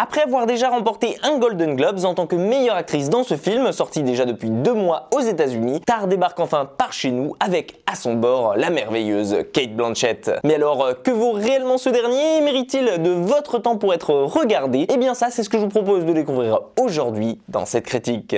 Après avoir déjà remporté un Golden Globes en tant que meilleure actrice dans ce film, sorti déjà depuis 2 mois aux États-Unis, Tar débarque enfin par chez nous avec à son bord la merveilleuse Cate Blanchett. Mais alors, que vaut réellement ce dernier? Mérite-t-il de votre temps pour être regardé? Eh bien ça, c'est ce que je vous propose de découvrir aujourd'hui dans cette critique.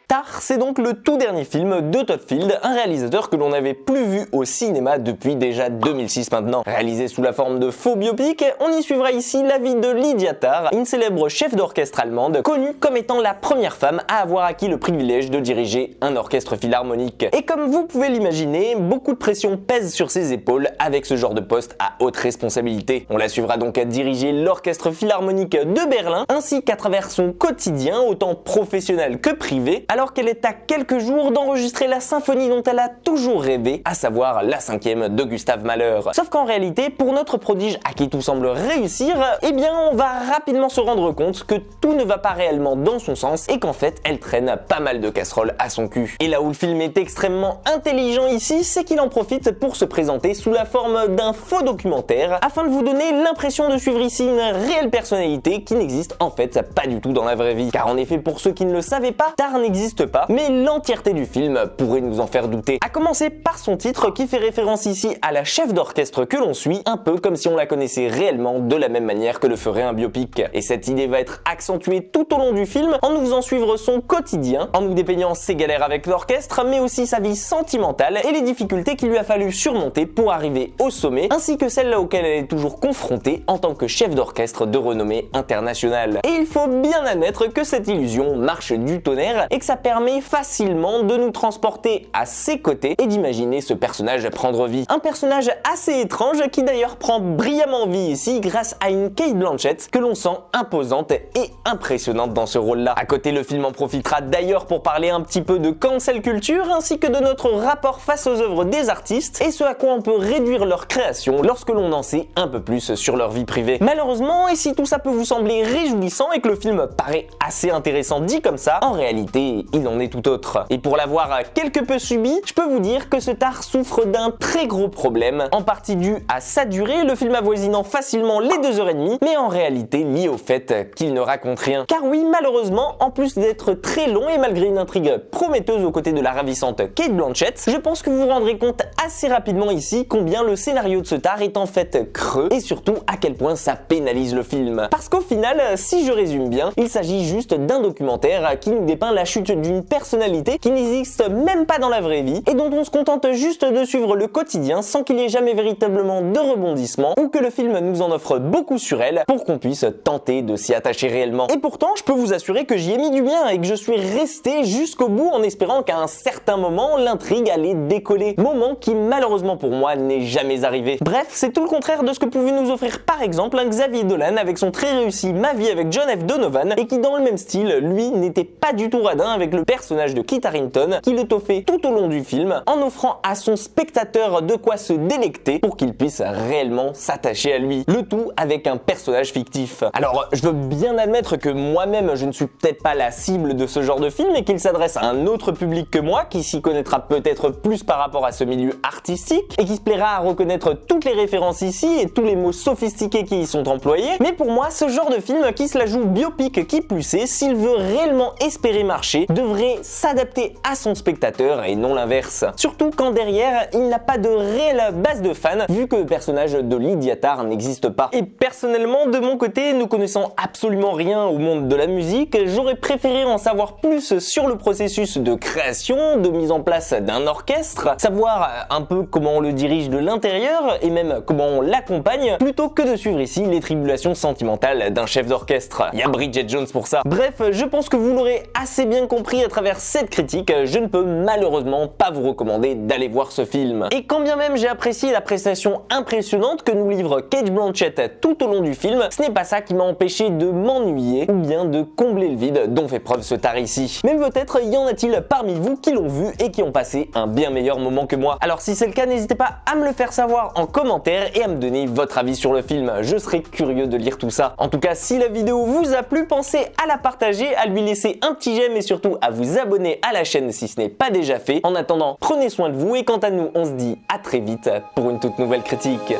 Tar, c'est donc le tout dernier film de Todd Field, un réalisateur que l'on n'avait plus vu au cinéma depuis déjà 2006 maintenant. Réalisé sous la forme de faux biopic, on y suivra ici la vie de Lydia Tar, une célèbre chef d'orchestre allemande, connue comme étant la première femme à avoir acquis le privilège de diriger un orchestre philharmonique. Et comme vous pouvez l'imaginer, beaucoup de pression pèse sur ses épaules avec ce genre de poste à haute responsabilité. On la suivra donc à diriger l'orchestre philharmonique de Berlin, ainsi qu'à travers son quotidien, autant professionnel que privé, alors qu'elle est à quelques jours d'enregistrer la symphonie dont elle a toujours rêvé, à savoir la 5e de Gustav Mahler. Sauf qu'en réalité, pour notre prodige à qui tout semble réussir, eh bien on va rapidement se rendre compte que tout ne va pas réellement dans son sens et qu'en fait elle traîne pas mal de casseroles à son cul. Et là où le film est extrêmement intelligent ici, c'est qu'il en profite pour se présenter sous la forme d'un faux documentaire afin de vous donner l'impression de suivre ici une réelle personnalité qui n'existe en fait pas du tout dans la vraie vie. Car en effet, pour ceux qui ne le savaient pas, Tar n'existe pas, mais l'entièreté du film pourrait nous en faire douter. À commencer par son titre qui fait référence ici à la chef d'orchestre que l'on suit, un peu comme si on la connaissait réellement de la même manière que le ferait un biopic. Et cette idée va être accentuée tout au long du film en nous faisant suivre son quotidien, en nous dépeignant ses galères avec l'orchestre, mais aussi sa vie sentimentale et les difficultés qu'il lui a fallu surmonter pour arriver au sommet, ainsi que celles auxquelles elle est toujours confrontée en tant que chef d'orchestre de renommée internationale. Et il faut bien admettre que cette illusion marche du tonnerre et que ça permet facilement de nous transporter à ses côtés et d'imaginer ce personnage prendre vie. Un personnage assez étrange qui d'ailleurs prend brillamment vie ici grâce à une Cate Blanchett que l'on sent imposante et impressionnante dans ce rôle-là. À côté, le film en profitera d'ailleurs pour parler un petit peu de cancel culture ainsi que de notre rapport face aux œuvres des artistes et ce à quoi on peut réduire leur création lorsque l'on en sait un peu plus sur leur vie privée. Malheureusement, et si tout ça peut vous sembler réjouissant et que le film paraît assez intéressant dit comme ça, en réalité, il en est tout autre. Et pour l'avoir quelque peu subi, je peux vous dire que ce Tar souffre d'un très gros problème, en partie dû à sa durée, le film avoisinant facilement les 2h30, mais en réalité lié au fait qu'il ne raconte rien. Car oui, malheureusement, en plus d'être très long et malgré une intrigue prometteuse aux côtés de la ravissante Cate Blanchett, je pense que vous vous rendrez compte assez rapidement ici combien le scénario de ce Tar est en fait creux et surtout à quel point ça pénalise le film. Parce qu'au final, si je résume bien, il s'agit juste d'un documentaire qui nous dépeint la chute d'une personnalité qui n'existe même pas dans la vraie vie et dont on se contente juste de suivre le quotidien sans qu'il y ait jamais véritablement de rebondissement ou que le film nous en offre beaucoup sur elle pour qu'on puisse tenter de s'y attacher réellement. Et pourtant, je peux vous assurer que j'y ai mis du bien et que je suis resté jusqu'au bout en espérant qu'à un certain moment, l'intrigue allait décoller. Moment qui malheureusement pour moi n'est jamais arrivé. Bref, c'est tout le contraire de ce que pouvait nous offrir par exemple un Xavier Dolan avec son très réussi Ma vie avec John F. Donovan et qui dans le même style, lui, n'était pas du tout radin avec le personnage de Kit Harington qui l'étoffait tout au long du film en offrant à son spectateur de quoi se délecter pour qu'il puisse réellement s'attacher à lui. Le tout avec un personnage fictif. Alors, je veux bien admettre que moi-même je ne suis peut-être pas la cible de ce genre de film et qu'il s'adresse à un autre public que moi qui s'y connaîtra peut-être plus par rapport à ce milieu artistique et qui se plaira à reconnaître toutes les références ici et tous les mots sophistiqués qui y sont employés. Mais pour moi, ce genre de film qui se la joue biopic qui plus est, s'il veut réellement espérer marcher, devrait s'adapter à son spectateur et non l'inverse. Surtout quand derrière, il n'a pas de réelle base de fans vu que le personnage de Lydia Tar n'existe pas. Et personnellement, de mon côté, ne connaissant absolument rien au monde de la musique, j'aurais préféré en savoir plus sur le processus de création, de mise en place d'un orchestre, savoir un peu comment on le dirige de l'intérieur et même comment on l'accompagne, plutôt que de suivre ici les tribulations sentimentales d'un chef d'orchestre. Il y a Bridget Jones pour ça. Bref, je pense que vous l'aurez assez bien compris à travers cette critique, je ne peux malheureusement pas vous recommander d'aller voir ce film. Et quand bien même j'ai apprécié la prestation impressionnante que nous livre Cate Blanchett tout au long du film, ce n'est pas ça qui m'a empêché de m'ennuyer ou bien de combler le vide dont fait preuve ce Tar ici. Mais peut-être y en a-t-il parmi vous qui l'ont vu et qui ont passé un bien meilleur moment que moi. Alors si c'est le cas, n'hésitez pas à me le faire savoir en commentaire et à me donner votre avis sur le film, je serais curieux de lire tout ça. En tout cas, si la vidéo vous a plu, pensez à la partager, à lui laisser un petit j'aime et surtout à vous abonner à la chaîne si ce n'est pas déjà fait. En attendant, prenez soin de vous et quant à nous, on se dit à très vite pour une toute nouvelle critique.